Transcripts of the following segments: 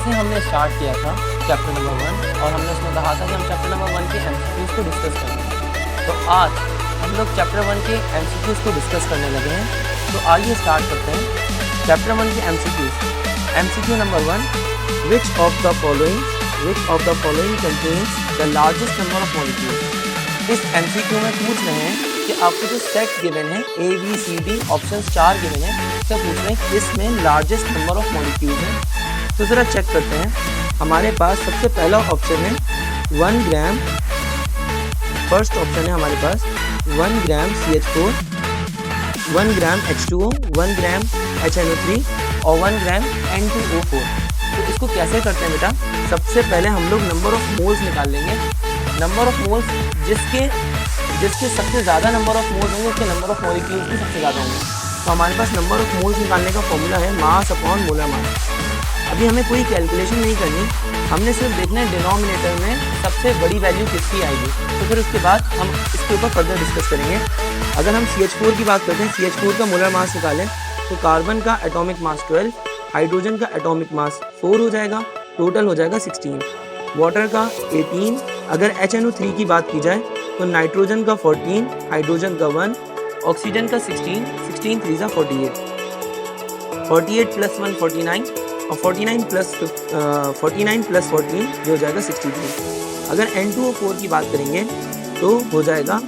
जैसे हमने स्टार्ट किया था चैप्टर नंबर 1 और हमने उसमें कहा था कि हम चैप्टर नंबर 1 के एमसीक्यूज़ को डिस्कस करेंगे। तो आज हम लोग चैप्टर 1 के एमसीक्यूज़ को डिस्कस करने लगे हैं। तो आइए स्टार्ट करते हैं चैप्टर 1 के MCQs. MCQ number 1, which of the following contains the largest number of molecules. इस एमसीक्यू में पूछ रहे हैं कि आपको जो सेट गिवन है ABCD ऑप्शंस 4 गिवन है, तो पूछ रहे हैं किसमें लार्जेस्ट नंबर ऑफ मॉलिक्यूल्स है। तो ज़रा चेक करते हैं। हमारे पास सबसे पहला ऑप्शन है 1 ग्राम। फर्स्ट ऑप्शन है हमारे पास 1 ग्राम CH4, 1 ग्राम H2O, 1 ग्राम HNO3 और 1 ग्राम N2O4। तो इसको कैसे करते हैं बेटा, सबसे पहले हम लोग नंबर ऑफ मोल्स निकाल लेंगे। नंबर ऑफ मोल्स जिसके सबसे ज़्यादा नंबर ऑफ मोल्स होंगे उसके नंबर ऑफ मॉलिक्यूल्स भी सबसे ज़्यादा होंगे। तो हमारे पास नंबर ऑफ मोल्स निकालने का फॉर्मूला है मास अपॉन मोलर मास। अभी हमें कोई कैलकुलेशन नहीं करनी, हमने सिर्फ देखना है डिनोमिनेटर में सबसे बड़ी वैल्यू किसकी आएगी। तो फिर उसके बाद हम इसके ऊपर फर्दर डिस्कस करेंगे। अगर हम CH4 की बात करते हैं, CH4 का मोलर मास निकालें तो कार्बन का एटॉमिक मास 12, हाइड्रोजन का एटॉमिक मास 4 हो जाएगा, टोटल हो जाएगा 16। वाटर का 18। अगर HNO3 की बात की जाए तो नाइट्रोजन का 14, हाइड्रोजन का 1, ऑक्सीजन का 16, 16 3 जा 48, 48 प्लस 1 49 और 49 प्लस 14 ये हो जाएगा 63। अगर N2O4 की बात करेंगे तो हो जाएगा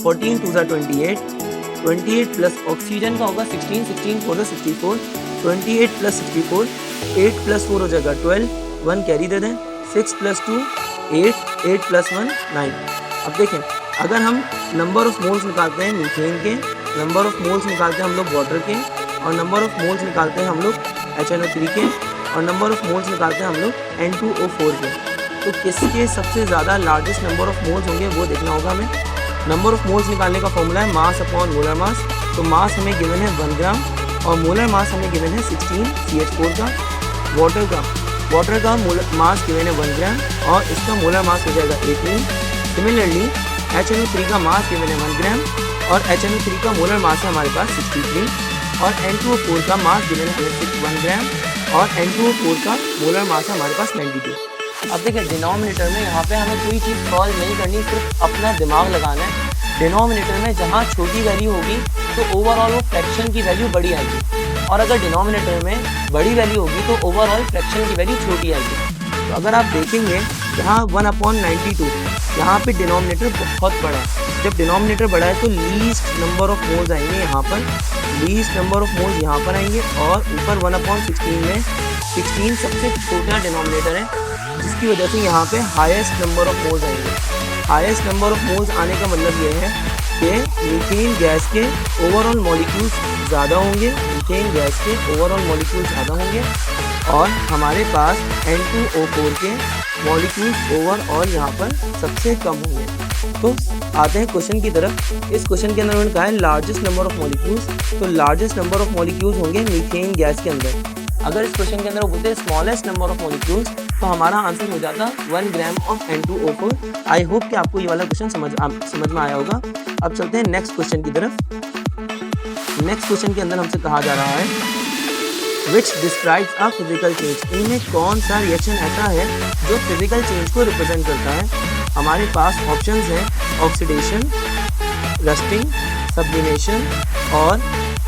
14 2 जा 28, 28 प्लस ऑक्सीजन का होगा 16, 16 4 जा 64, 28 प्लस 64, 8 प्लस 4 हो जाएगा 12, 1 कैरी दे दें, 6 प्लस 2 8, 8 प्लस 1 9। अब देखें, अगर हम नंबर ऑफ मोल्स निकालते हैं मीथेन के, नंबर ऑफ मोल्स निकालते हैं हम लोग वाटर के, और नंबर ऑफ मोल्स निकालते हैं हम लोग HNO3 के, और नंबर ऑफ मोल्स निकालते हैं हम लोग N2O4 के, तो किसके सबसे ज़्यादा लार्जेस्ट नंबर ऑफ मोल्स होंगे वो देखना होगा हमें। नंबर ऑफ मोल्स निकालने का फॉर्मूला है मास अपॉन मोलर मास। तो मास हमें गिवन है 1 ग्राम और मोलर मास हमें गिवन है 16 CH4 का। वाटर का मास गिवन है 1 ग्राम और इसका मोलर मास हो जाएगा 18। सिमिलरली HNO3 का मास गिवन है 1 ग्राम और HNO3 का मोलर मास है हमारे पास 63 और N2O4 का मास गिवन है 1 ग्राम और N2O4 का मोलर मास है हमारे पास 92। अब देखिए डिनोमिनेटर में यहाँ पे हमें कोई चीज़ सॉल्व नहीं करनी, सिर्फ अपना दिमाग लगाना है। डिनोमिनेटर में जहाँ छोटी वैल्यू होगी तो ओवरऑल वो फ्रैक्शन की वैल्यू बड़ी आएगी, और अगर डिनोमिनेटर में बड़ी वैल्यू होगी तो ओवरऑल फ्रैक्शन की वैल्यू छोटी आएगी। तो अगर आप देखेंगे यहाँ 1/92, यहाँ पे डिनोमिनेटर बहुत बड़ा है। जब डिनोमिनेटर बड़ा है तो लीस्ट नंबर ऑफ मोल्स आएंगे यहाँ पर, लीस्ट नंबर ऑफ मोल्स यहाँ पर आएंगे, और ऊपर 1/16 में 16 सबसे छोटा डिनोमिनेटर है, जिसकी वजह से यहाँ पे हाईएस्ट नंबर ऑफ मोल्स आएंगे। हाईएस्ट नंबर ऑफ मोल्स आने का मतलब ये है कि मीथेन गैस के ओवरऑल मॉलिक्यूल्स ज़्यादा होंगे, मीथेन गैस के ओवरऑल मॉलिक्यूल्स ज़्यादा होंगे, और हमारे पास N2O4 के मॉलिक्यूल्स ओवरऑल यहाँ पर सबसे कम होंगे। तो आते हैं क्वेश्चन की तरफ। इस क्वेश्चन के अंदर उन्होंने कहा है लार्जेस्ट नंबर ऑफ मॉलिक्यूल्स, तो लार्जेस्ट नंबर ऑफ मॉलिक्यूल्स होंगे मीथेन गैस के अंदर। अगर इस क्वेश्चन के अंदर वो बोलते हैं स्मॉलेस्ट नंबर ऑफ मॉलिक्यूल्स, तो हमारा आंसर हो जाता 1 gram of N2O4। I hope कि आपको ये वाला क्वेश्चन समझ में आया होगा। अब चलते हैं नेक्स्ट क्वेश्चन की तरफ। नेक्स्ट क्वेश्चन के अंदर हमसे कहा जा रहा है which describes a physical change. इनमें कौन सा रिएक्शन ऐसा है जो फिजिकल चेंज को रिप्रेजेंट करता है। हमारे पास ऑप्शंस हैं ऑक्सीडेशन, रस्टिंग, सब्लिमेशन और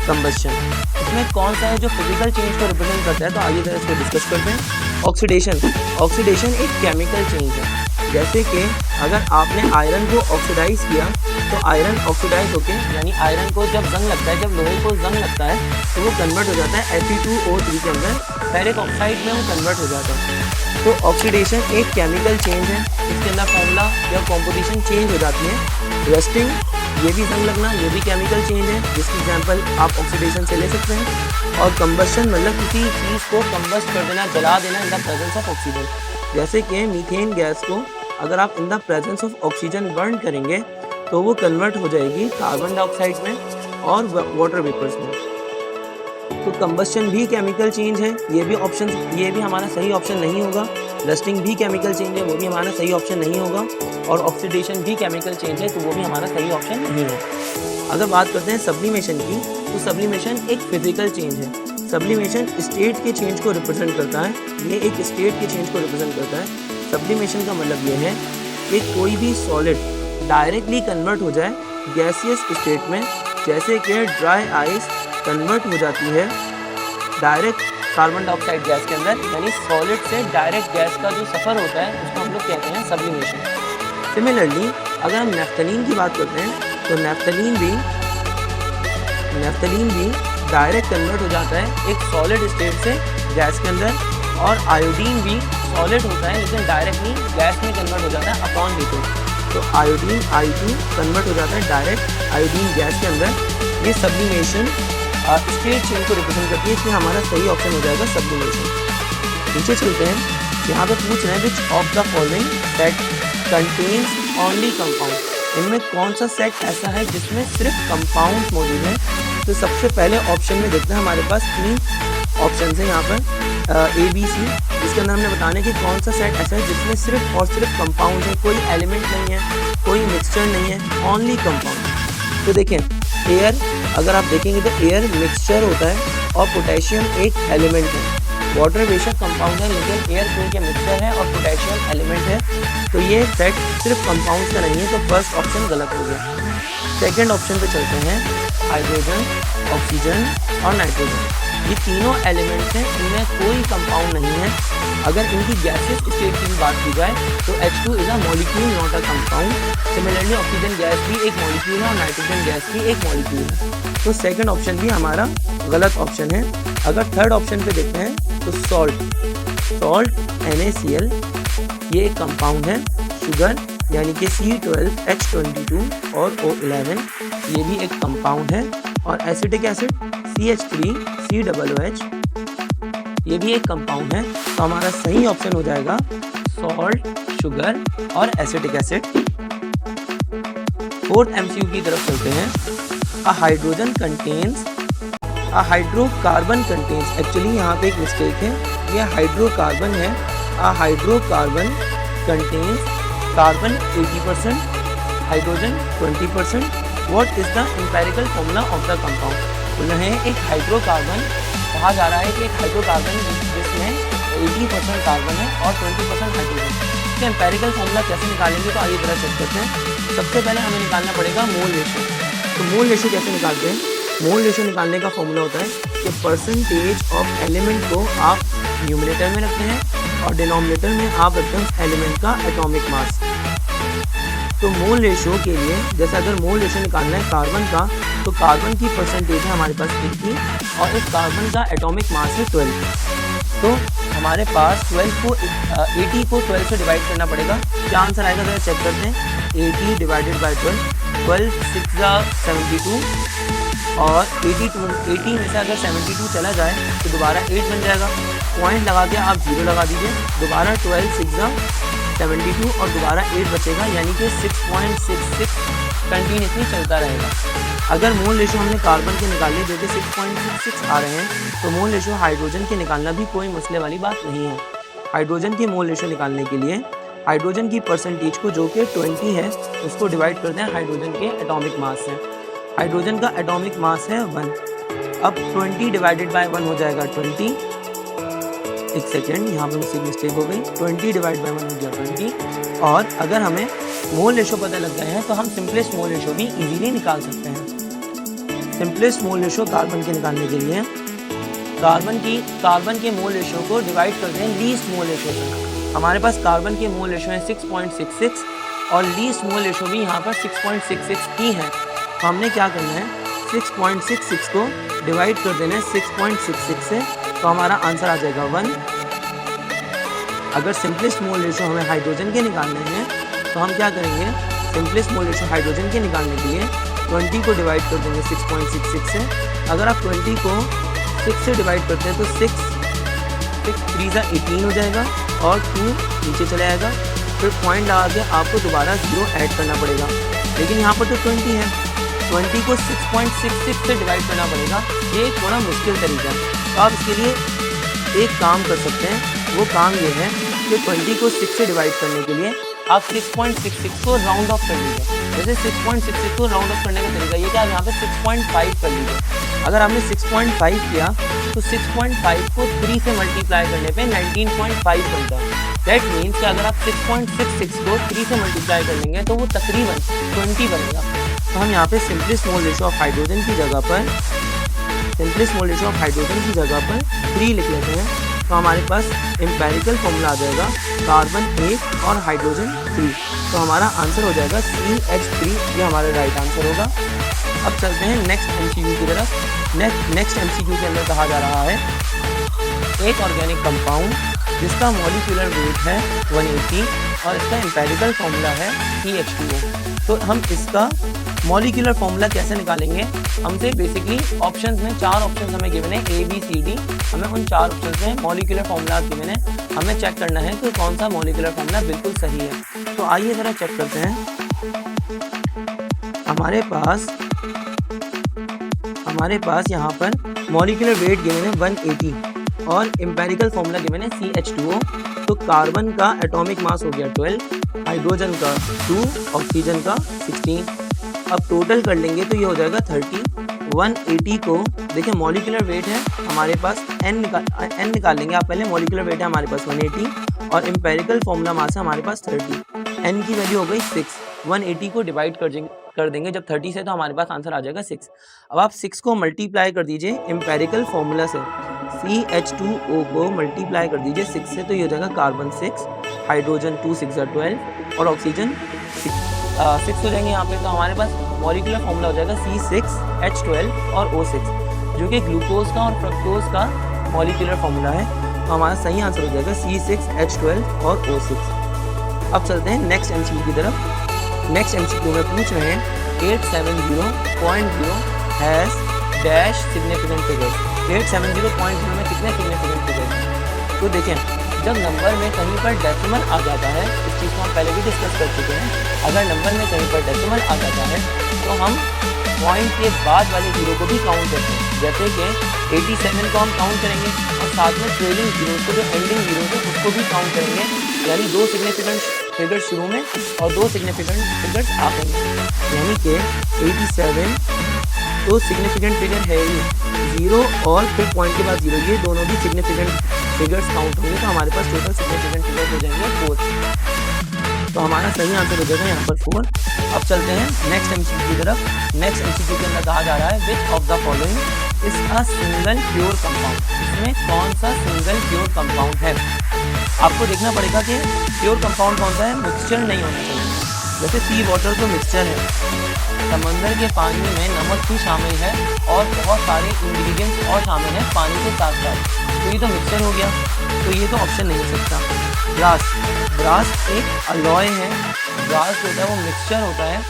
कंबशन। इसमें कौन सा है जो फिजिकल चेंज को रिप्रेजेंट करता है, तो आइए जरा इसको डिस्कस करते हैं। ऑक्सीडेशन एक केमिकल चेंज है। जैसे कि अगर आपने आयरन को ऑक्सीडाइज किया तो आयरन ऑक्सीडाइज होके, यानी आयरन को जब जंग लगता है, जब लोहे को जंग लगता है तो वो कन्वर्ट हो जाता है Fe2O3 के अंदर, फेरिक ऑक्साइड में वो कन्वर्ट हो जाता है। तो ऑक्सीडेशन एक केमिकल चेंज है, इसके अंदर फॉर्मूला या कॉम्पोजिशन चेंज हो जाती है। रस्टिंग, ये भी जंग लगना, ये भी केमिकल चेंज है, जिसकी एग्जांपल आप ऑक्सीडेशन से ले सकते हैं। और कंबशन मतलब किसी चीज़ को कंबस्ट कर देना, जला देना in the presence of oxygen. जैसे कि मीथेन गैस को अगर आप in the presence of oxygen burn करेंगे तो वो कन्वर्ट हो जाएगी कार्बन डाइऑक्साइड में और वाटर वेपर्स में। तो कंबशन भी केमिकल चेंज है, ये भी हमारा सही ऑप्शन नहीं होगा। रस्टिंग भी केमिकल चेंज है, वो भी हमारा सही ऑप्शन नहीं होगा। और ऑक्सीडेशन भी केमिकल चेंज है, तो वो भी हमारा सही ऑप्शन नहीं है। अगर बात करते हैं सब्लिमेशन की, तो सब्लिमेशन एक फिजिकल चेंज है। सब्लिमेशन स्टेट के चेंज को रिप्रेजेंट करता है, ये एक स्टेट के चेंज को रिप्रेजेंट करता है। सब्लिमेशन का मतलब ये है कि कोई भी सॉलिड डायरेक्टली कन्वर्ट हो जाए गैसियस स्टेट में, जैसे कि ड्राई आइस कन्वर्ट हो जाती है डायरेक्ट कार्बन डाइऑक्साइड गैस के अंदर, यानी सॉलिड से डायरेक्ट गैस का जो सफ़र होता है उसको हम लोग कहते हैं सब्लिमेशन। सिमिलरली अगर हम नैफ्थलीन की बात करते हैं तो नैफ्थलीन भी डायरेक्ट कन्वर्ट हो जाता है एक सॉलिड स्टेट से गैस के अंदर, और आयोडीन भी सॉलिड होता है लेकिन डायरेक्टली गैस में कन्वर्ट हो जाता है अपॉन हीटिंग। तो आयोडीन I2 कन्वर्ट हो जाता है डायरेक्ट आयोडीन गैस के अंदर। ये सब्लिमेशन स्टेट चेंज को रिप्रेजेंट करती है, इसलिए हमारा सही ऑप्शन हो जाएगा सब्लिमेशन। नीचे चलते हैं, यहाँ पे पूछ रहे हैं which of the following set contains only compound, इनमें कौन सा सेट ऐसा है जिसमें सिर्फ कंपाउंड मौजूद है। तो सबसे पहले ऑप्शन में देखते हैं, हमारे पास 3 ऑप्शन है यहाँ पर ABC, जिसके अंदर हमने बताना है कि कौन सा सेट ऐसा है जिसमें सिर्फ और सिर्फ कंपाउंड है, कोई एलिमेंट नहीं है, कोई मिक्सचर नहीं है, ओनली कंपाउंड। तो देखें एयर, अगर आप देखेंगे तो एयर मिक्सचर होता है और पोटेशियम एक एलिमेंट है। वाटर बेशक कंपाउंड है लेकिन एयर क्योंकि मिक्सचर है और पोटेशियम एलिमेंट है, तो ये सेट सिर्फ कंपाउंड का नहीं है, तो फर्स्ट ऑप्शन गलत हो गया। सेकेंड ऑप्शन पे चलते हैं, हाइड्रोजन, ऑक्सीजन और नाइट्रोजन, ये तीनों एलिमेंट्स हैं, इनमें कोई कंपाउंड नहीं है। अगर इनकी गैसेस स्टेट की भी बात की जाए तो H2 is a molecule not a compound. Similarly oxygen gas भी एक मॉलिक्यूल है और नाइट्रोजन गैस भी एक मॉलिक्यूल है, तो सेकंड ऑप्शन भी हमारा गलत ऑप्शन है। अगर थर्ड ऑप्शन पे देखते हैं तो सॉल्ट NaCl ये एक कंपाउंड है। शुगर यानी कि C12H22 और O11 ये भी एक कंपाउंड है, और एसिटिक एसिड CH3COOH ये भी एक कंपाउंड है। तो हमारा सही ऑप्शन हो जाएगा सॉल्ट, शुगर और एसिटिक एसिड। फोर्थ MCQ की तरफ चलते हैं। हाइड्रोकार्बन कंटेन्स, एक्चुअली यहाँ पे एक मिस्टेक है, ये हाइड्रोकार्बन है। Hydrocarbon contains carbon 80%, hydrogen 20%। What is the empirical formula of the compound? उन्हें एक हाइड्रोकार्बन कहा जा रहा है कि एक हाइड्रोकार्बन जिसमें 80% कार्बन है और 20% हाइड्रोजन। इसका एम्पिरिकल फॉर्मूला कैसे निकालेंगे तो आइए जरा चेक करते हैं। सबसे पहले हमें निकालना पड़ेगा मोल रेशो। तो मोल रेशो कैसे निकालते हैं? मोल रेशो निकालने का फॉर्मूला होता है कि परसेंटेज ऑफ एलिमेंट को आप न्यूमरेटर में रखते हैं और डिनोमिनेटर में आप रखते हैं एलिमेंट का एटॉमिक मास। तो मोल रेशो के लिए जैसे अगर मोल रेशो निकालना है कार्बन का, तो कार्बन की परसेंटेज है हमारे पास 80 और इस कार्बन का एटॉमिक मास है 12। तो हमारे पास 80 को 12 से डिवाइड करना पड़ेगा। क्या आंसर आएगा जरा चेक करते हैं। 80 डिवाइडेड बाई 12 6 72, और 80 में से अगर 72 चला जाए तो दोबारा 8 बन जाएगा। पॉइंट लगा के आप 0 लगा दीजिए, दोबारा 12 6 72 और दोबारा 8 बचेगा, यानी कि 6.66 कंटिन्यूसली चलता रहेगा। अगर मोल रेशो हमने कार्बन के निकाले जो कि 6.66 आ रहे हैं, तो मोल रेशो हाइड्रोजन के निकालना भी कोई मसले वाली बात नहीं है। हाइड्रोजन की मोल रेशो निकालने के लिए हाइड्रोजन की परसेंटेज को जो कि 20 है उसको डिवाइड करते हैं हाइड्रोजन के एटॉमिक मास से। हाइड्रोजन का एटॉमिक मास है 1। अब 20 डिवाइडेड बाय 1 हो जाएगा 20। एक सेकेंड, यहाँ पर मुझसे मिस्टेक हो गई। 20 डिवाइड बाई 1 हो गया 20। और अगर हमें मोल रेशो पता लग गए हैं तो हम सिंपलेस्ट मोल रेशो भी इजीली निकाल सकते हैं। सिंपलेस्ट मोल रेशो कार्बन के निकालने के लिए कार्बन के मोल रेशो को डिवाइड करते हैं लीस्ट मोल रेशो से। हमारे पास कार्बन के मोल रेशो है 6.66 और लीस्ट मोल रेशो भी यहाँ पर 6.66 ही है। तो हमने क्या करना है, 6.66 को डिवाइड कर देना है 6.66 से, तो हमारा आंसर आ जाएगा 1। अगर सिंपलेस्ट मोल रेशो हमें हाइड्रोजन के निकालने हैं तो हम क्या करेंगे, सिंपलेस्ट मोल रेशो हाइड्रोजन के निकालने के लिए 20 को डिवाइड कर देंगे 6.66 से। अगर आप 20 को 6 से डिवाइड करते हैं तो 6 3 18 हो जाएगा और 2 नीचे चला जाएगा। फिर पॉइंट लगा के आपको दोबारा 0 ऐड करना पड़ेगा, लेकिन यहाँ पर तो 20 है, 20 को 6.66 से डिवाइड करना पड़ेगा। ये थोड़ा मुश्किल तरीका है, तो आप इसके लिए एक काम कर सकते हैं। वो काम ये है कि 20 को 6 से डिवाइड करने के लिए आप 6.66 को राउंड ऑफ कर लीजिए। जैसे 6.66 को राउंड ऑफ करने का तरीका ये कि आप यहाँ पे 6.5 कर लीजिए। अगर आपने 6.5 किया तो 6.5 को 3 से मल्टीप्लाई करने पे 19.5 बनता है। दैट मीन्स कि अगर आप 6.66 को 3 से मल्टीप्लाई कर लेंगे तो वो तकरीबन 20 बनेगा। तो हम यहाँ पे simplest mole ratio of hydrogen की जगह पर 3 लिख लेते हैं। तो हमारे पास एम्पेरिकल फॉर्मूला आ जाएगा कार्बन 8 और हाइड्रोजन 3। तो हमारा आंसर हो जाएगा CH3, ये हमारा राइट आंसर होगा। अब चलते हैं नेक्स्ट MCQ की तरफ। नेक्स्ट MCQ के अंदर कहा जा रहा है एक ऑर्गेनिक कंपाउंड जिसका मॉलिक्यूलर वेट है 180 और इसका एम्पेरिकल फॉर्मूला है CH2O। तो हम इसका मॉलिक्यूलर फॉर्मूला कैसे निकालेंगे? हमसे बेसिकली ऑप्शंस में 4 ऑप्शंस हमें गिवन है A B C D। हमें उन 4 ऑप्शंस में मॉलिक्यूलर फॉर्मूला गिवन है, हमें चेक करना है कि कौन सा मॉलिक्यूलर फॉर्मूला बिल्कुल सही है। तो आइए ज़रा चेक करते हैं। हमारे पास यहाँ पर मॉलिक्यूलर वेट गिवन है 180 और एम्पेरिकल फॉर्मूला गिवन है CH2O। तो कार्बन का एटॉमिक मास हो गया 12, हाइड्रोजन का 2, ऑक्सीजन का 16। अब टोटल कर लेंगे तो ये हो जाएगा 30। 180 को देखिए मॉलिक्यूलर वेट है हमारे पास n निकाल लेंगे। आप पहले मॉलिक्यूलर वेट है हमारे पास 180 और एम्पेरिकल फॉर्मूला मास है हमारे पास 30। n की वैल्यू हो गई 6। 180 को डिवाइड कर देंगे जब 30 से, तो हमारे पास आंसर आ जाएगा 6। अब आप 6 को मल्टीप्लाई कर दीजिए एम्पेरिकल फॉर्मूला से, CH2O को मल्टीप्लाई कर दीजिए 6 से, तो ये हो जाएगा कार्बन 6, हाइड्रोजन 2 6 12 और ऑक्सीजन 6 हो जाएंगे यहाँ पे। तो हमारे पास मॉलिक्यूलर फॉर्मूला हो जाएगा C6H12 और O6, जो कि ग्लूकोज का और फ्रक्टोज का मॉलिक्यूलर फॉर्मूला है। तो हमारा सही आंसर हो जाएगा C6H12 और O6। अब चलते हैं नेक्स्ट MCQ की तरफ। नेक्स्ट MCQ में पूछ रहे हैं 870.0 हैज़ डैश सिग्निफिकेंट फिगर्स। 870.0 में कितने सिग्निफिकेंट फिगर्स हैं? तो देखें, जब नंबर में कहीं पर डेसिमल आ जाता है, इस चीज़ को हम पहले भी डिस्कस कर चुके हैं, अगर नंबर में कहीं पर डेसिमल आ जाता है तो हम पॉइंट के बाद वाले जीरो को भी काउंट करते हैं। जैसे कि 87 को हम काउंट करेंगे और साथ में ट्रेलिंग जीरो को, जो एंडिंग जीरो है, उसको भी काउंट करेंगे। यानी 2 सिग्निफिकेंट फिगर्स शुरू में और 2 सिग्निफिकेंट फिगर्स आखिर में। यानी कि 87 तो सिग्निफिकेंट फिगर है ही 0 और फिर पॉइंट के बाद 0, ये दोनों भी सिग्निफिकेंट फिगर्स काउंट होंगे। तो हमारे पास टोटल सिग्निफिकेंट फिगर्स हो जाएंगे 4। तो हमारा सही आंसर हो जाएगा यहाँ पर 4। अब चलते हैं नेक्स्ट MCQ की तरफ। नेक्स्ट MCQ के अंदर कहा जा रहा है which of the following is a single pure compound. इसमें कौन सा सिंगल प्योर कंपाउंड है? आपको देखना पड़ेगा कि प्योर कंपाउंड कौन सा है, मिक्सचर नहीं होना चाहिए। जैसे सी वाटर तो मिक्सचर है, समंदर के पानी में नमक भी शामिल है और बहुत सारे इंग्रेडिएंट्स और शामिल हैं पानी के साथ साथ, तो ये तो मिक्सचर हो गया। तो ये तो ऑप्शन नहीं हो सकता। ब्रास एक अलॉय है। ब्रास होता है वो मिक्सचर होता है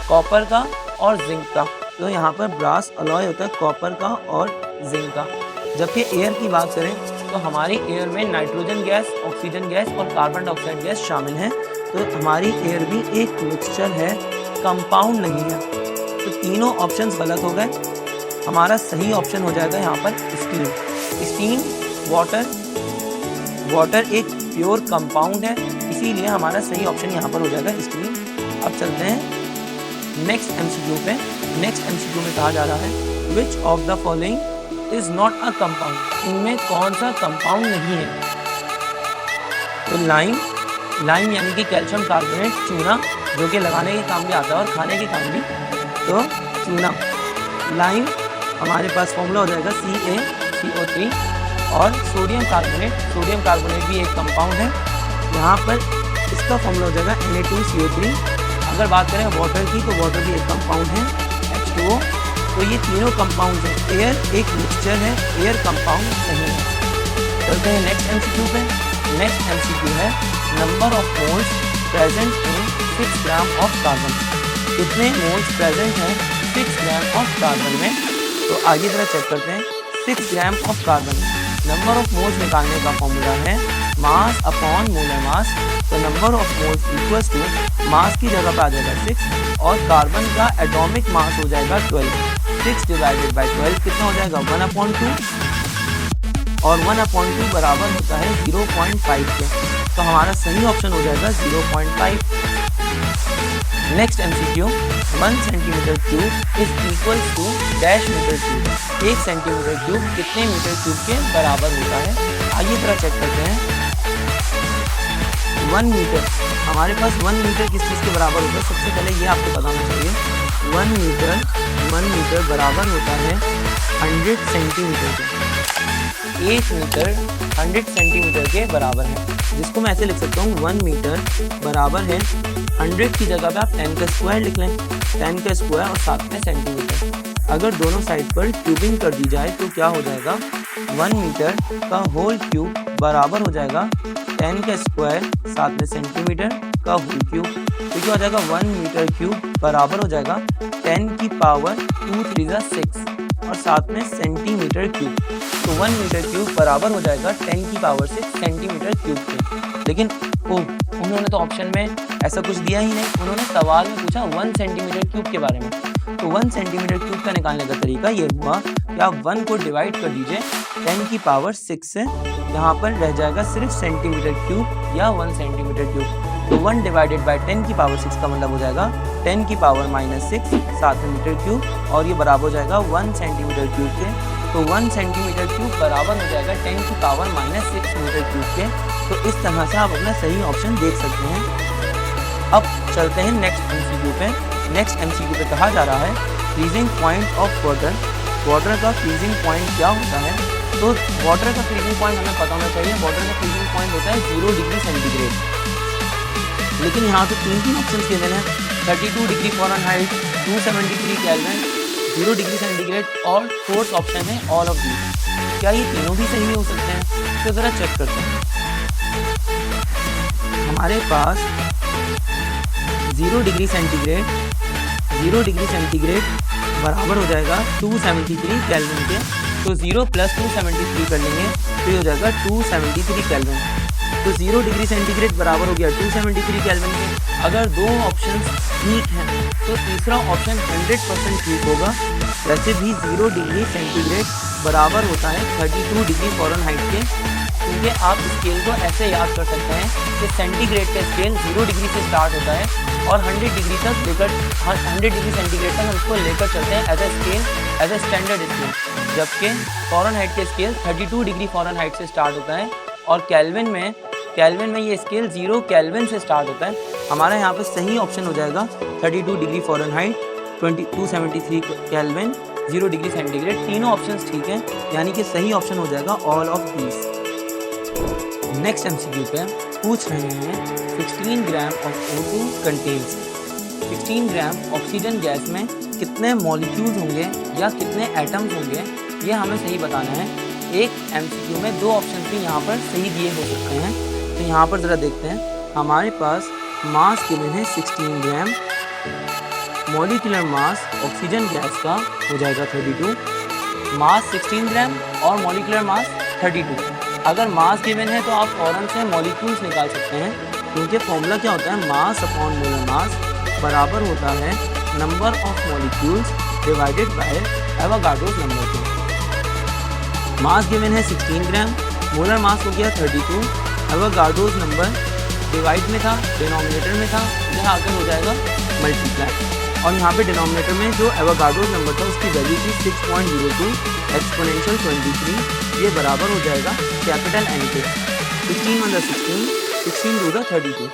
कॉपर का और जिंक का। तो यहाँ पर ब्रास अलॉय होता है कॉपर का और जिंक का। जबकि एयर की बात करें तो हमारी एयर में नाइट्रोजन गैस, ऑक्सीजन गैस और कार्बन डाइऑक्साइड गैस शामिल हैं। तो हमारी एयर भी एक मिक्सचर है, कंपाउंड नहीं है। तो तीनों ऑप्शंस गलत हो गए। हमारा सही ऑप्शन हो जाएगा यहाँ पर स्टीम। वाटर एक प्योर कंपाउंड है, इसीलिए हमारा सही ऑप्शन यहाँ पर हो जाएगा स्टीम। अब चलते हैं नेक्स्ट MCQ पे। नेक्स्ट MCQ में कहा जा रहा है which of the following is not a compound. इनमें कौन सा कंपाउंड नहीं है? तो लाइम यानी कि कैल्शियम कार्बोनेट, चूना, जो कि लगाने के काम भी आता है और खाने के काम भी। तो चूना, लाइम, हमारे पास फॉर्मूला हो जाएगा CaCO3 और सोडियम कार्बोनेट भी एक कंपाउंड है। यहाँ पर इसका फॉर्मूला हो जाएगा Na2CO3। अगर बात करें वाटर की तो वाटर भी एक कंपाउंड है, H2O। तो ये तीनों कंपाउंड हैं। एयर एक मिक्सचर है, एयर कंपाउंड नहीं है। चलते हैं नेक्स्ट MCQ पे। नेक्स्ट MCQ है number of moles present in 6 gram of carbon. कितने मोल्स प्रेजेंट हैं 6 ग्राम ऑफ कार्बन में? तो आइए जरा चेक करते हैं। 6 gram of carbon, number of moles निकालने का फॉर्मूला है मास अपॉन मोलर मास। तो number of moles equals to mass की जगह पर आ जाएगा 6 और कार्बन का एटॉमिक मास हो जाएगा 12। 6 डिवाइडेड बाई 12 कितना हो जाएगा 1/2। और 1/2 बराबर होता है 0.5 के। तो हमारा सही ऑप्शन हो जाएगा 0.5। Next MCQ, 1 centimetre cube is equal to dash metre cube. 1 centimetre cube कितने मीटर क्यूब के बराबर होता है? आइए थोड़ा चेक करते हैं। 1 मीटर, हमारे पास 1 मीटर किस चीज़ के बराबर होता है? सबसे पहले ये आपको बताना चाहिए। 1 मीटर बराबर होता है 100 सेंटीमीटर के। 1 मीटर 100 सेंटीमीटर के बराबर है, जिसको मैं ऐसे लिख सकता हूँ 1 मीटर बराबर है 100 की जगह पे आप 10 का स्क्वायर लिख लें, 10 का स्क्वायर और साथ में सेंटीमीटर। अगर दोनों साइड पर क्यूबिंग कर दी जाए तो क्या हो जाएगा? 1 मीटर का होल क्यूब बराबर हो जाएगा 10 का स्क्वायर साथ में सेंटीमीटर का होल क्यूब। तो क्या हो जाएगा? 1 मीटर क्यूब बराबर हो जाएगा 10 की पावर 2 3 6 और साथ में सेंटीमीटर क्यूब। तो 1 मीटर क्यूब बराबर हो जाएगा 10 की पावर 6 सेंटीमीटर क्यूब के। लेकिन उन्होंने तो ऑप्शन में ऐसा कुछ दिया ही नहीं, उन्होंने सवाल में पूछा 1 सेंटीमीटर क्यूब के बारे में। तो 1 सेंटीमीटर क्यूब का निकालने का तरीका ये हुआ कि आप 1 को डिवाइड कर दीजिए 10 की पावर 6 से, यहाँ पर रह जाएगा सिर्फ सेंटीमीटर क्यूब या 1 सेंटीमीटर क्यूब। तो 1 डिवाइडेड बाय 10 की पावर 6 का मतलब हो जाएगा 10 की पावर -6 7 मीटर क्यूब, और ये बराबर हो जाएगा 1 सेंटीमीटर क्यूब के। तो 1 सेंटीमीटर क्यूब बराबर हो जाएगा 10 की पावर -6 मीटर क्यूब के। तो इस तरह से आप अपना सही ऑप्शन देख सकते हैं। अब चलते हैं नेक्स्ट MCQ पे। नेक्स्ट MCQ पे कहा जा रहा है freezing point of water. Water का फ्रीजिंग पॉइंट क्या होता है? तो वाटर का फ्रीजिंग पॉइंट हमें पता होना चाहिए। वाटर का फ्रीजिंग पॉइंट होता है 0 डिग्री सेंटीग्रेड। लेकिन यहाँ तो 3 ऑप्शन के हैं, 32 degree Fahrenheit, 273 kelvin, 0 degree centigrade और फोर्थ ऑप्शन है ऑल ऑफ दीज। क्या ये तीनों भी सही हो सकते हैं? तो ज़रा चेक करते हैं। हमारे पास 0 डिग्री सेंटीग्रेड बराबर हो जाएगा 273 केल्विन के। तो 0 + 273 कर लेंगे तो ये हो जाएगा 273 केल्विन। तो 0 डिग्री सेंटीग्रेड बराबर हो गया 273 केल्विन के। अगर दो ऑप्शन ठीक हैं तो तीसरा ऑप्शन 100% ठीक होगा। वैसे भी 0 डिग्री सेंटीग्रेड बराबर होता है 32 डिग्री फ़ारेनहाइट के, क्योंकि आप स्केल को ऐसे याद कर सकते हैं कि सेंटीग्रेड का स्केल 0 डिग्री से स्टार्ट होता है और 100 डिग्री तक लेकर 100 डिग्री सेंटीग्रेड तक हम इसको लेकर चलते हैं as a scale, as a standard scale. जबकि फ़ारेनहाइट के स्केल 32 डिग्री फ़ारेनहाइट से स्टार्ट होता है और केल्विन में ये स्केल 0 केल्विन से स्टार्ट होता है। हमारा यहाँ पर सही ऑप्शन हो जाएगा 32 degree Fahrenheit, 273 kelvin, 0 degree centigrade. तीनों ऑप्शंस ठीक हैं, यानी कि सही ऑप्शन हो जाएगा all of these. Next MCQ पे पूछ रहे हैं 16 gram of O2 contains. 16 gram oxygen gas में कितने मॉलिक्यूल्स होंगे या कितने एटम्स होंगे, ये हमें सही बताना है। एक MCQ में 2 ऑप्शन भी यहाँ पर सही दिए हो सकते हैं। तो यहाँ पर ज़रा देखते हैं। हमारे पास मास गिवन है 16 ग्राम, मॉलिक्यूलर मास ऑक्सीजन गैस का हो जाएगा 32, मास 16 ग्राम और मॉलिक्यूलर मास 32। अगर मास गिवन है तो आप फ़ौरन से मॉलिक्यूल्स निकाल सकते हैं, क्योंकि फॉर्मूला क्या होता है? मास अपॉन मोलर मास बराबर होता है number of molecules divided by Avogadro's number के। मास गिवन है 16 ग्राम, मोलर मास हो गया 32, एवोगाड्रोस नंबर डिवाइड में था, डिनोमिनेटर में था, यहाँ आकर हो जाएगा मल्टीप्लाई। और यहाँ पे डिनोमिनेटर में जो एवोगाड्रोस नंबर था उसकी वैल्यू थी 6.02 एक्सपोनेंशियल 23। ये बराबर हो जाएगा कैपिटल N के। 16 × 16, 16 × 32,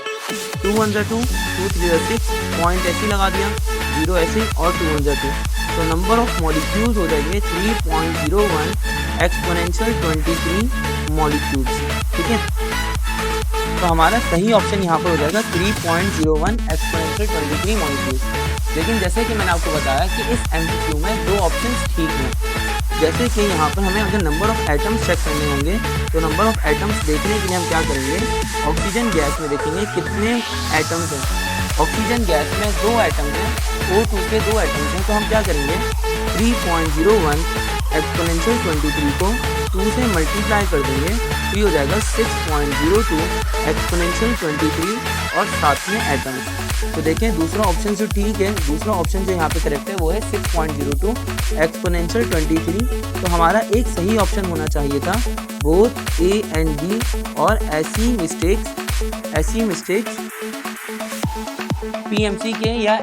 2 × 2, 2 3 6, पॉइंट ऐसे लगा दिया, 0 ऐसे और 2 × 2। तो नंबर ऑफ मॉलिक्यूल्स हो जाएंगे 3.01 एक्सपोनेंशियल 23 मॉलिक्यूल्स। ठीक है, तो हमारा सही ऑप्शन यहाँ पर हो जाएगा 3.01 एक्सपोनेंशियल 23 मॉलिक्यूल्स। लेकिन जैसे कि मैंने आपको बताया कि इस MCQ में 2 ऑप्शंस ठीक हैं। जैसे कि यहाँ पर हमें अगर नंबर ऑफ एटम्स चेक करने होंगे तो नंबर ऑफ एटम्स देखने के लिए हम क्या करेंगे? ऑक्सीजन गैस में देखेंगे कितने एटम्स हैं। ऑक्सीजन गैस में 2 एटम्स हैं, O2 के 2 एटम्स हैं। तो हम क्या करेंगे? 3.01 एक्सपोनेंशियल 23 को 2 से मल्टीप्लाई कर देंगे तो ये हो जाएगा 6.02 एक्सपोनेंशियल 23 और साथ में एटम्स। तो देखें दूसरा ऑप्शन जो ठीक है, दूसरा ऑप्शन जो यहाँ पे करेक्ट है वो है 6.02 एक्सपोनेंशियल 23। तो हमारा एक सही ऑप्शन होना चाहिए था बोथ ए एंड बी, और ऐसी मिस्टेक्स पीएमसी के या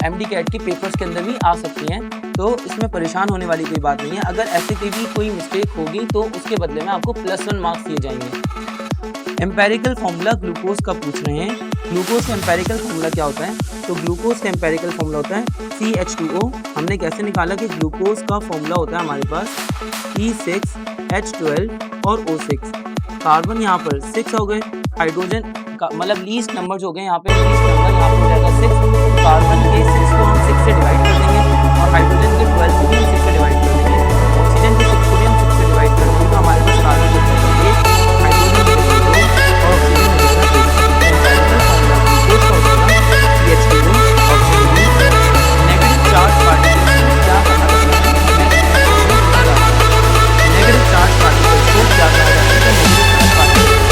एमडी कैट के पेपर्स के अंदर भी आ सकती हैं। तो इसमें परेशान होने वाली कोई बात नहीं है। अगर ऐसे कोई मिस्टेक होगी तो उसके बदले में आपको +1 मार्क्स दिए जाएंगे। एम्पेरिकल फॉर्मूला ग्लूकोज का पूछ रहे हैं। ग्लूकोज का एम्पेरिकल फॉर्मूला क्या होता है? तो ग्लूकोज का एम्पेरिकल फॉर्मूला होता है CH2O। हमने कैसे निकाला कि ग्लूकोज का फॉर्मूला होता है हमारे पास E6H12 और O6। कार्बन यहाँ पर 6 हो गए, हाइड्रोजन का मतलब लीस्ट नंबर जो हो गए यहाँ पे, लीस्ट नंबर यहाँ पर हो जाएगा 6। कार्बन के 6 को हम 6 से डिवाइड कर देंगे और हाइड्रोजन के 12 को भी हम 6 से डिवाइड कर देंगे। ऑक्सीजन के 6 को भी हम 6 से डिवाइड कर देंगे। तो हमारे पास कार्बन के 1, हाइड्रोजन के 2 और ऑक्सीजन के 1। Option B negative charge particles को क्या कहा जाता है? नेगेटिव चार्ज पार्टिकल्स को क्या कहा जाता है? नेगेटिव चार्ज पार्टिकल्स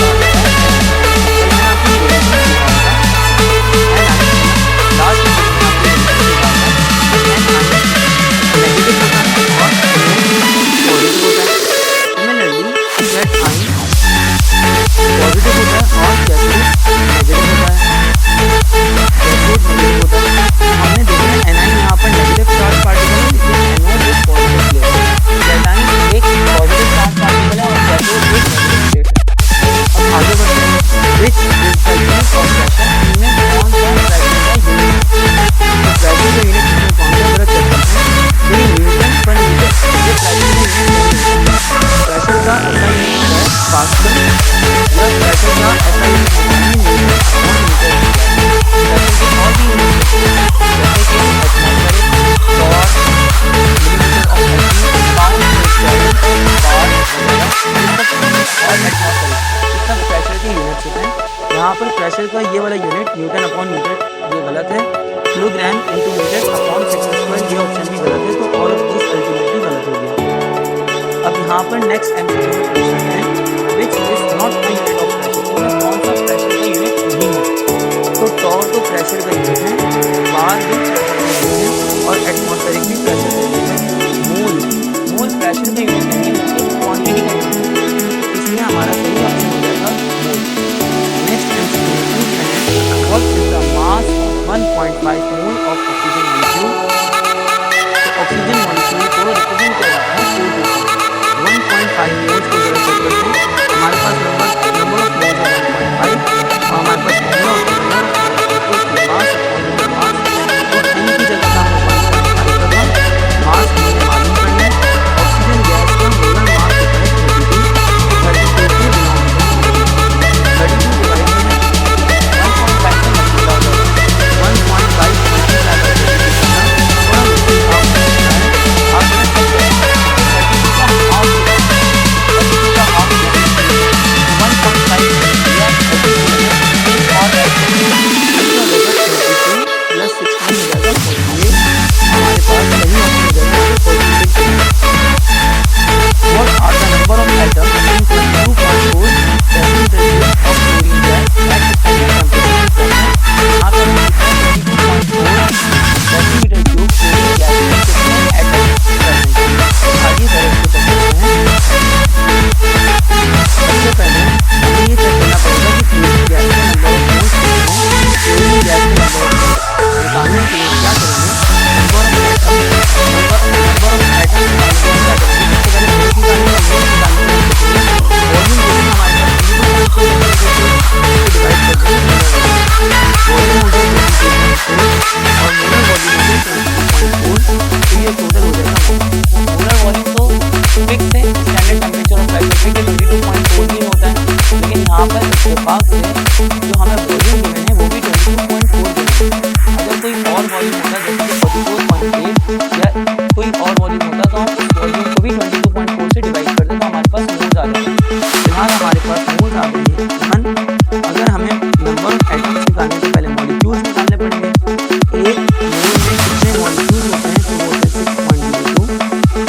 प्रेशर का ये वाला यूनिट न्यूटन अपॉन मीटर ये गलत है। Kilogram into metre upon second square ये ऑप्शन भी गलत है। तो ऑल ऑफ दिस अल्टीमेटली गलत हो गया। अब यहाँ पर नेक्स्ट एमसीक्यू क्वेश्चन है which is not a unit of pressure. तो कौन सा प्रेशर का यूनिट नहीं है? तो टॉर तो प्रेशर का यूनिट है, बार भी प्रेशर का यूनिट है और एटमॉस्फेरिक भी प्रेशर का यूनिट है। मोल प्रेशर का यूनिट नहीं है, बल्कि क्वांटिटी का यूनिट है। इसलिए हमारा सही ऑप्शन हो जाएगा मोल। Next MCQ है what is the mass of 1.5 mole of oxygen molecule? तो ऑक्सीजन मॉलिक्यूल को रिप्रेजेंट कर रहा है 1.5 मोल्स को जरा चेक करते हैं। हमारे पास नंबर ऑफ मोल्स है 1.5 और हमारे पास फॉर्मूला मास तो n की जगह का हम 1.5 करना, मास हमें मालूम करना है। ऑक्सीजन गैस का मोलर मास होता है 32 के डिनोमिनेटर 32 डिवाइड में 1.5 से मल्टीप्लाई हो जाएगा 1.5 मल्टीप्लाई कर देंगे थोड़ा मुश्किल काम करना है। आप देख सकते हैं 32 का हाफ 32 का हाफ 1.5 या 32 और 32 प्लस 16 हो जाएगा 48। हमारे पास सही ऑप्शन हो जाएगा 46। What are the number of atoms in 22.4 decimeters of chlorine gas at the standard temperature? यहाँ पर हम लिखते हैं 22.4 decimeter cube chlorine gas में कितने एटम्स प्रेजेंट हैं। आगे बढ़ के चलते हैं। सबसे पहले हमें ये चेक करना पड़ेगा कि क्लोरीन गैस का नंबर ऑफ मोल्स कितने हैं। क्लोरीन गैस के नंबर ऑफ मोल्स निकालने के लिए क्या करेंगे? नंबर ऑफ एटम्स जो हमें वॉल्यूम गिवन है वो भी 22.4 गिवन है। अगर कोई और वॉल्यूम होता जैसे कि 44.8 या कोई और वॉल्यूम होता तो हम उस वॉल्यूम को भी 22.4 से डिवाइड कर दें तो हमारे पास मोल्स आ जाते। फिलहाल हमारे पास मोल्स आ गए हैं। अगर हमें नंबर ऑफ एटम्स निकालने से पहले मॉलिक्यूल्स निकालने पड़ेंगे। एक मोल में कितने मॉलिक्यूल्स होते हैं? तो वो होते हैं 6.02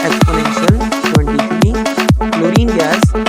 एक्सपोनेंशियल 23। क्लोरीन गैस को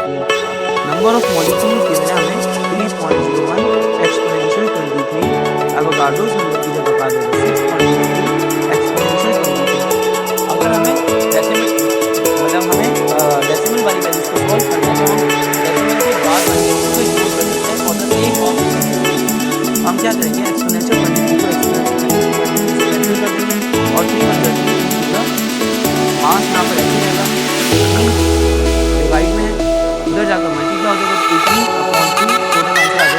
होती है। नंबर ऑफ मॉलिक्यूल्स गिवन है हमें 3.01 एक्सपोनेंशियल 23, एवोगाड्रोस नंबर की जगह पर आ जाएगा 6.3 एक्सपोनेंशियल 23। अगर हमें डेसिमल वाली वैल्यूज को सॉल्व करना है तो हम डेसिमल के बाद वाली वैल्यूज को इग्नोर कर सकते हैं और द सेम ऑफ हम क्या करेंगे, एक्सपोनेंशियल 23 को एक्सपोनेंशियल कर देंगे और 3 मास यहाँ पर ऐसे रहेगा, डिवाइड में उधर जाकर मल्टीप्लाई हो जाएगा, 18/2 टोटल आंसर आ जाएगा 9।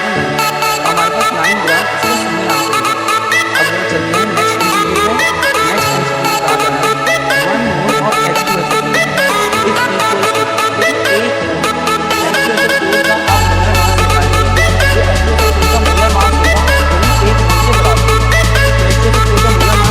हमारे पास 9 ग्राम इसका सही आंसर है। अब हम चलते हैं नेक्स्ट एमसीक्यू पे। नेक्स्ट एमसीक्यू का आता है 1 mole of H2SO4 is equal to, एक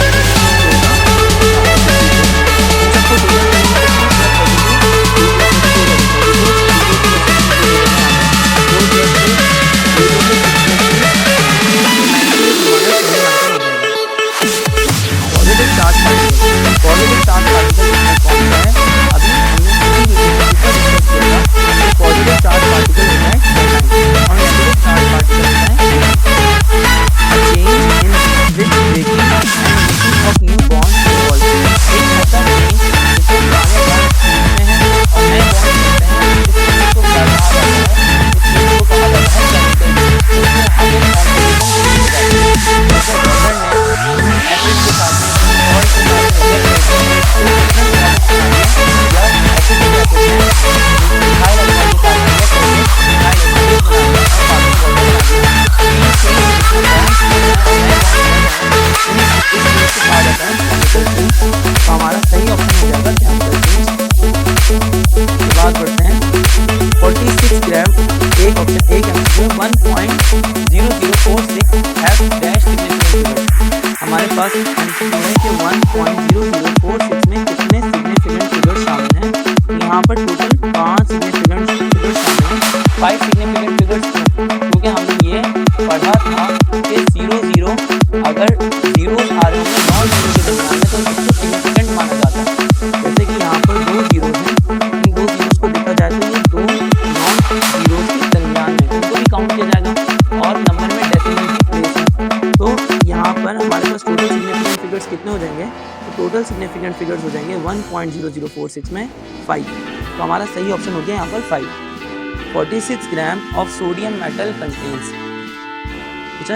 H2SO4 का आप मोलर मास निकालिए, जो H2SO4 का मोलर मास होगा वही 1 मोल के बराबर होगा। तो H2SO4 का मोलर मास निकालने के बाद क्या करेंगे, H2SO4 का मोलर मास निकालने हाइड्रोजन का मोलर मास हमारे पास एमसीक्यू के 1.0046 में कितने सिग्निफिकेंट फिगर्स शामिल हैं। यहाँ पर टोटल 5 सिग्निफिकेंट फिगर्स शामिल हैं। 5 सिग्निफिकेंट फिगर्स क्योंकि हमने ये पढ़ा था कि 0 अगर जीरोस आ रहे हैं नॉन जीरो के दरमियान में तो इसको सिग्निफिकेंट माना जाता है। जैसे कि यहाँ पर 2 जीरोस हैं, इन 2 जीरोस को देखा जाए तो ये 2 नॉन जीरोस के दरमियान में उनको भी काउंट किया जाएगा और नंबर में डेसिमल की प्लेस है। तो यहाँ पर हमारे पास टोटल सिग्निफिकेंट फिगर्स कितने हो जाएंगे, तो टोटल सिग्निफिकेंट फिगर्स हो जाएंगे 1.0046 में 5। तो हमारा सही ऑप्शन हो गया यहाँ पर 5। 46 gram of sodium metal contains,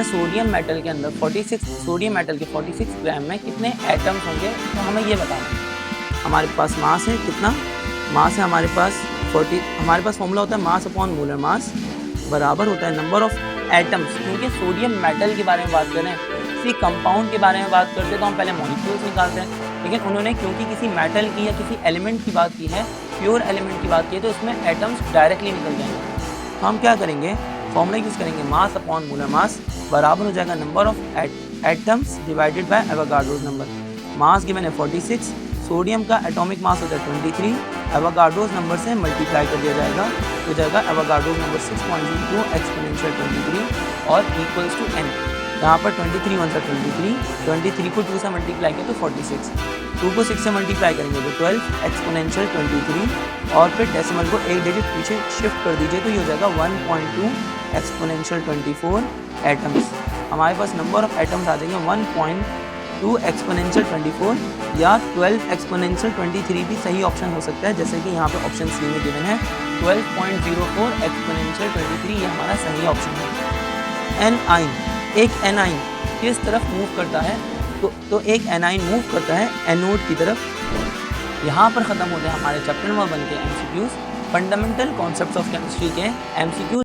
sodium metal के अंदर 46 सोडियम मेटल के 46 ग्राम में कितने एटम्स होंगे, तो हमें ये बताना है। हमारे पास मास है, कितना मास है हमारे पास 40, हमारे पास फॉर्मूला होता है मास अपॉन मोलर मास बराबर होता है नंबर ऑफ एटम्स। क्योंकि सोडियम मेटल के बारे में बात करें, किसी कंपाउंड के बारे में बात करते हैं तो हम पहले मॉलिक्यूल्स निकालते हैं, लेकिन उन्होंने क्योंकि किसी मेटल की या किसी एलिमेंट की बात की है, प्योर एलिमेंट की बात की है, तो इसमें एटम्स डायरेक्टली निकल जाएंगे। तो हम क्या करेंगे, फॉर्मूला यूज़ करेंगे मास अपॉन मोलर मास बराबर हो जाएगा number of atoms divided by Avogadro's number. Mass given है 46, सोडियम का एटॉमिक मास होता है 23, एवोगाड्रोस नंबर से मल्टीप्लाई कर दिया जाएगा, हो जाएगा एवोगाड्रोस नंबर 6.02 एक्सपोनेंशियल 23 और इक्वल्स टू n। यहाँ पर 23 1 से 23 को 2 से मल्टीप्लाई किया तो 46, 2 को 6 से मल्टीप्लाई करेंगे तो 12 एक्सपोनेंशियल 23 और फिर डेसिमल को एक डिजिट पीछे शिफ्ट कर दीजिए तो ये हो जाएगा 1.2 एक्सपोनेंशियल 24 एटम्स। हमारे पास नंबर ऑफ एटम्स आ जाएंगे 1.2 एक्सपोनेंशियल 24 या 12 एक्सपोनेंशियल 23 भी सही ऑप्शन हो सकता है, जैसे कि यहाँ पे ऑप्शन सी में गिवन है 12.04 एक्सपोनेंशियल 23, ये हमारा सही ऑप्शन है। एनाइन, एक एनाइन किस तरफ मूव करता है, तो एक एनाइन मूव करता है एनोड की तरफ। यहाँ पर ख़त्म होते हैं हमारे चैप्टर नंबर 1 के MCQs, fundamental concepts of chemistry के एमसीक्यूज़।